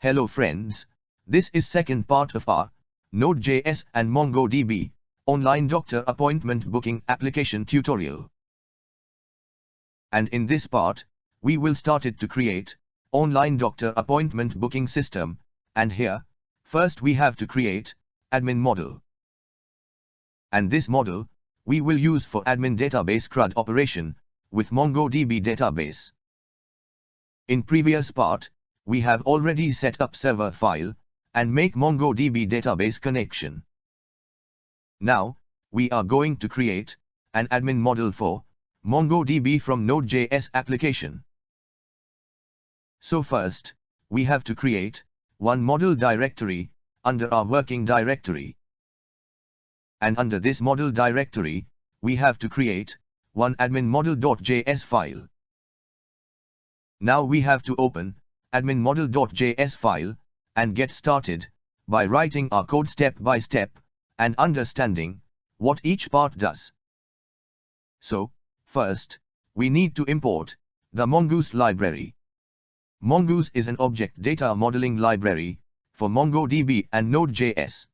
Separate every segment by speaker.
Speaker 1: Hello friends, this is second part of our Node.js and MongoDB online doctor appointment booking application tutorial. And in this part, we will start it to create online doctor appointment booking system, and here, first we have to create admin model. And this model, we will use for Admin Database CRUD operation with MongoDB database. In previous part, we have already set up server file and make MongoDB database connection. Now, we are going to create an admin model for MongoDB from Node.js Application. So first, we have to create one model directory under our working directory. And under this model directory, we have to create one admin model.js file. Now we have to open admin model.js file and get started by writing our code step by step and understanding what each part does. So, first, we need to import the Mongoose library. Mongoose is an object data modeling library for MongoDB and Node.js,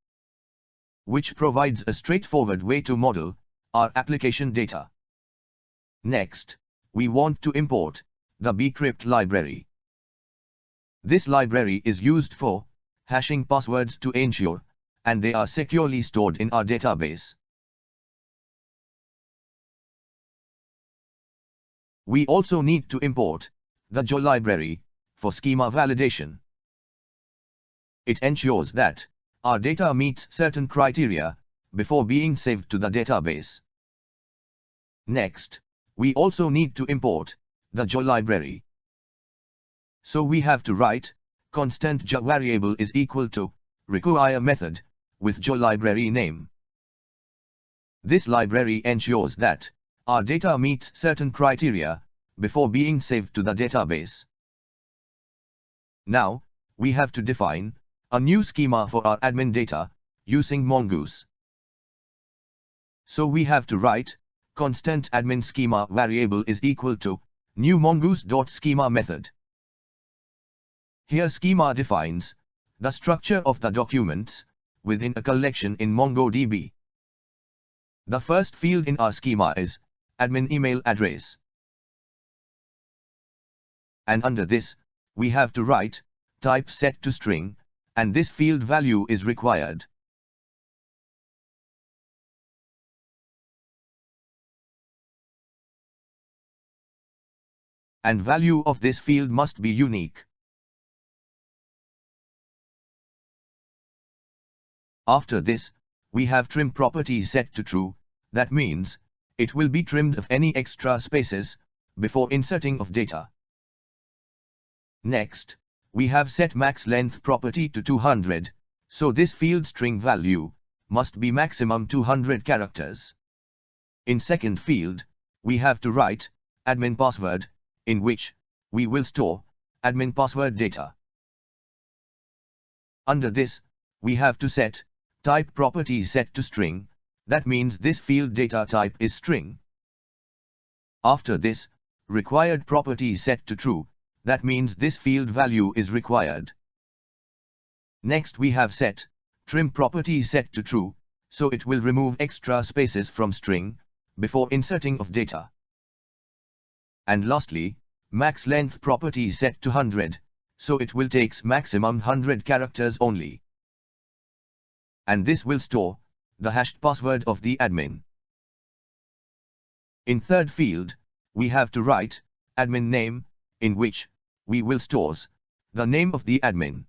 Speaker 1: which provides a straightforward way to model our application data. Next, we want to import the bcrypt library. This library is used for hashing passwords to ensure and they are securely stored in our database. We also need to import the Jo library for schema validation. It ensures that our data meets certain criteria before being saved to the database. Next, we also need to import the Jo library. So we have to write constant Jo variable is equal to require method with Jo library name. This library ensures that our data meets certain criteria before being saved to the database. Now, we have to define a new schema for our admin data using Mongoose. So we have to write constant admin schema variable is equal to new mongoose.schema method. Here schema defines the structure of the documents within a collection in MongoDB. The first field in our schema is admin email address. And under this, we have to write type set to string, and this field value is required. And value of this field must be unique. After this, we have trim property set to true, that means, it will be trimmed of any extra spaces, before inserting of data. Next, we have set max length property to 200, so this field string value, must be maximum 200 characters. In second field, we have to write, admin password, in which, we will store, admin password data. Under this, we have to set, type property set to string, that means this field data type is string. After this, required property set to true, that means this field value is required. Next we have set, trim property set to true, so it will remove extra spaces from string, before inserting of data. And lastly, max length property set to 100, so it will takes maximum 100 characters only. And this will store the hashed password of the admin. In third field, we have to write admin name, in which we will stores the name of the admin.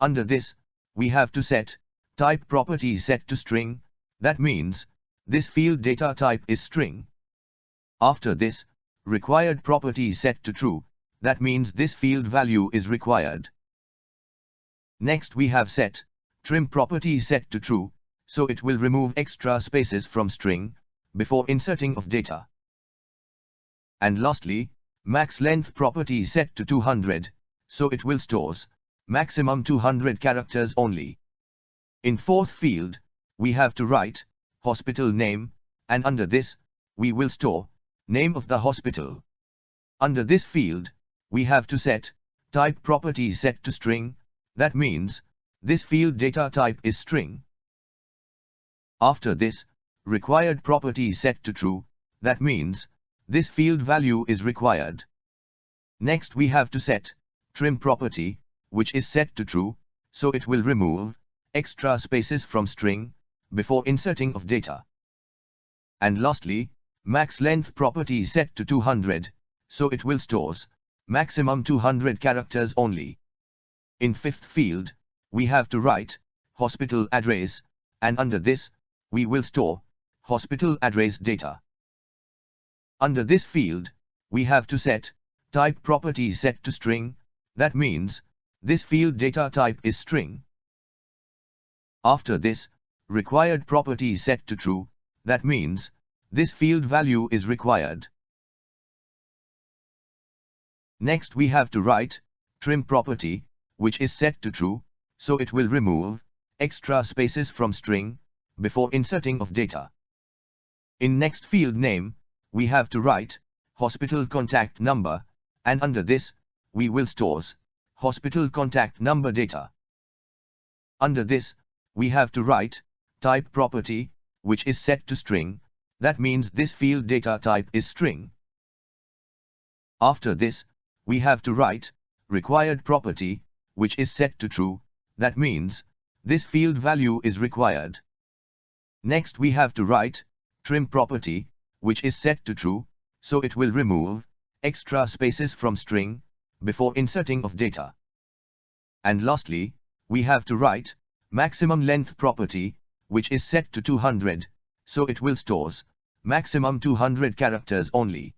Speaker 1: Under this, we have to set type property set to string, that means this field data type is string. After this, required property set to true, that means this field value is required. Next we have set trim property set to true, so it will remove extra spaces from string, before inserting of data. And lastly, max length property set to 200, so it will stores maximum 200 characters only. In fourth field, we have to write hospital name, and under this, we will store name of the hospital. Under this field, we have to set type property set to string, that means, this field data type is string. After this, required property set to true, that means, this field value is required. Next we have to set trim property, which is set to true, so it will remove extra spaces from string before inserting of data. And lastly, max length property set to 200, so it will stores maximum 200 characters only. In fifth field, we have to write hospital address, and under this, we will store hospital address data. Under this field, we have to set type property set to string, that means, this field data type is string. After this, required property set to true, that means, this field value is required. Next we have to write trim property, which is set to true, so it will remove extra spaces from string before inserting of data. In next field name, we have to write hospital contact number, and under this, we will stores hospital contact number data. Under this, we have to write type property, which is set to string, that means this field data type is string. After this, we have to write required property, which is set to true, that means, this field value is required. Next we have to write trim property, which is set to true, so it will remove extra spaces from string before inserting of data. And lastly, we have to write maximum length property, which is set to 200, so it will stores maximum 200 characters only.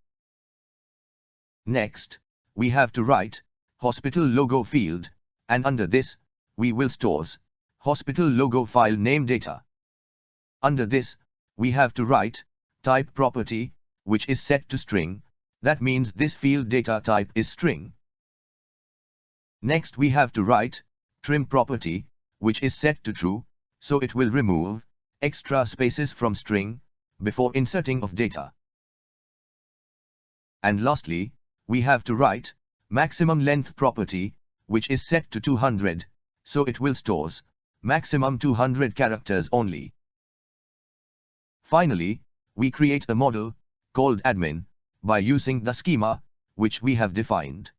Speaker 1: Next, we have to write hospital logo field, and under this, we will stores hospital logo file name data. Under this, we have to write type property, which is set to string, that means this field data type is string. Next we have to write trim property, which is set to true, so it will remove extra spaces from string before inserting of data. And lastly, we have to write maximum length property, which is set to 200, so it will stores maximum 200 characters only. Finally, we create a model called admin by using the schema which we have defined.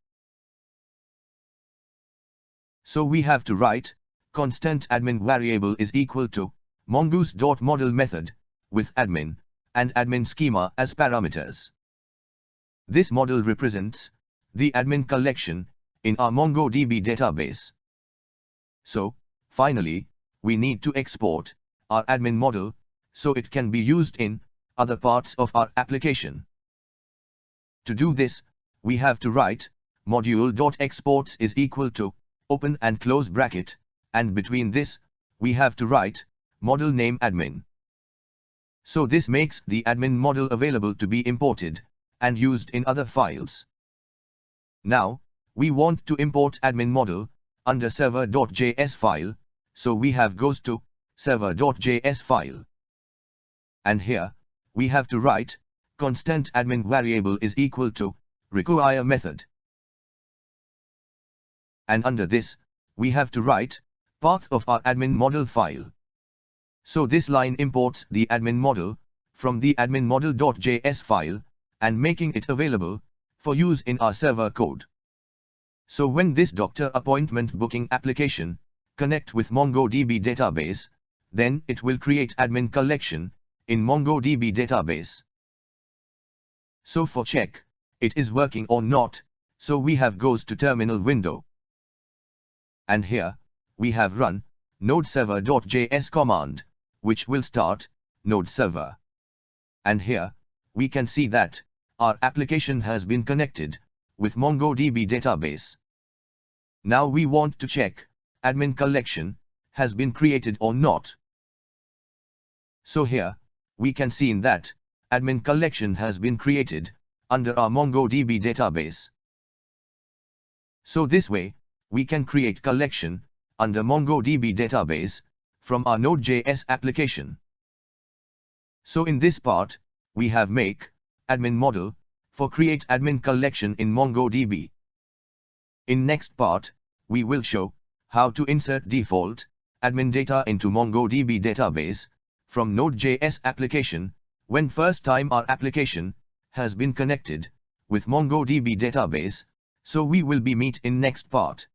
Speaker 1: So we have to write constant admin variable is equal to mongoose.model method with admin and admin schema as parameters. This model represents the admin collection in our MongoDB database. So, finally, we need to export our admin model so it can be used in other parts of our application. To do this, we have to write module.exports is equal to open and close bracket, and between this, we have to write model name admin. So this makes the admin model available to be imported and used in other files. Now, we want to import admin model under server.js file, so we have goes to server.js file. And here, we have to write constant admin variable is equal to require method. And under this, we have to write path of our admin model file. So this line imports the admin model from the admin model.js file and making it available for use in our server code. So when this doctor appointment booking application connect with MongoDB database, then it will create admin collection in MongoDB database. So for check, it is working or not, so we have goes to terminal window. And here, we have run node server.js command, which will start node server. And here, we can see that our application has been connected with MongoDB database. Now we want to check admin collection has been created or not. So here, we can see in that admin collection has been created under our MongoDB database. So this way, we can create collection under MongoDB database from our Node.js application. So in this part, we have make admin model for create admin collection in MongoDB. In next part, we will show how to insert default admin data into MongoDB database from Node.js application when first time our application has been connected with MongoDB database. So we will be meet in next part.